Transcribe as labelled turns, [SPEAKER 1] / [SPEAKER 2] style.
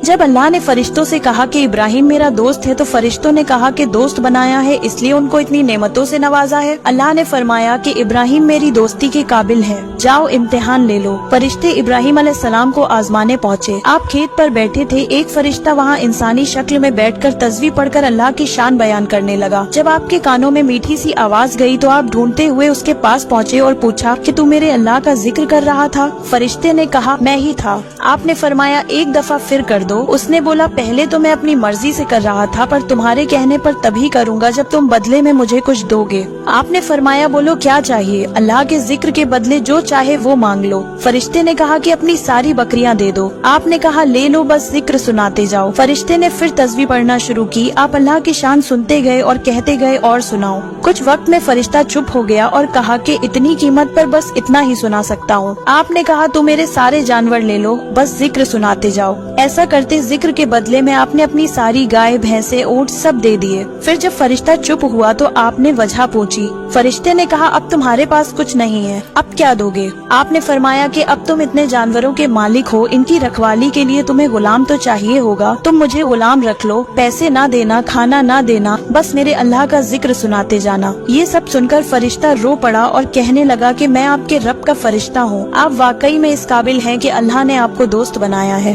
[SPEAKER 1] जब अल्लाह ने फरिश्तों से कहा कि इब्राहिम मेरा दोस्त है, तो फरिश्तों ने कहा कि दोस्त बनाया है इसलिए उनको इतनी नेमतों से नवाजा है। अल्लाह ने फरमाया कि इब्राहिम मेरी दोस्ती के काबिल है, जाओ इम्तिहान ले लो। फरिश्ते इब्राहिम अलैहिस्सलाम को आजमाने पहुँचे। आप खेत पर बैठे थे, एक फरिश्ता वहाँ इंसानी शक्ल में बैठकर तस्वीर पढ़कर अल्लाह की शान बयान करने लगा। जब आपके कानों में मीठी सी आवाज गई तो आप ढूंढते हुए उसके पास पहुँचे और पूछा कि तू मेरे अल्लाह का जिक्र कर रहा था? फरिश्ते ने कहा मैं ही था। आपने फरमाया एक दफा फिर कर दो। उसने बोला पहले तो मैं अपनी मर्जी से कर रहा था, पर तुम्हारे कहने पर तभी करूँगा जब तुम बदले में मुझे कुछ दोगे। आपने फरमाया बोलो क्या चाहिए? अल्लाह के जिक्र के बदले जो चाहे वो मांग लो। फरिश्ते ने कहा कि अपनी सारी बकरियां दे दो। आपने कहा ले लो, बस जिक्र सुनाते जाओ। फरिश्ते ने फिर तस्वीर पढ़ना शुरू की। आप अल्लाह की शान सुनते गए और कहते गए और सुनाओ। कुछ वक्त में फरिश्ता चुप हो गया और कहा कि इतनी कीमत पर बस इतना ही सुना सकता हूँ। आपने कहा तू मेरे सारे जानवर ले लो, बस जिक्र सुनाते जाओ। ऐसा करते जिक्र के बदले में आपने अपनी सारी गाय भैंसे ऊंट सब दे दिए। फिर जब फरिश्ता चुप हुआ तो आपने वजह पूछी। फरिश्ते ने कहा अब तुम्हारे पास कुछ नहीं है, अब क्या दोगे? आपने फरमाया कि अब तुम इतने जानवरों के मालिक हो, इनकी रखवाली के लिए तुम्हें गुलाम तो चाहिए होगा। तुम मुझे गुलाम रख लो, पैसे ना देना, खाना ना देना, बस मेरे अल्लाह का जिक्र सुनाते जाना। ये सब सुनकर फरिश्ता रो पड़ा और कहने लगा कि मैं आपके रब का फरिश्ता हूँ। आप वाकई में इस काबिल हैं कि अल्लाह ने आपको दोस्त बनाया है।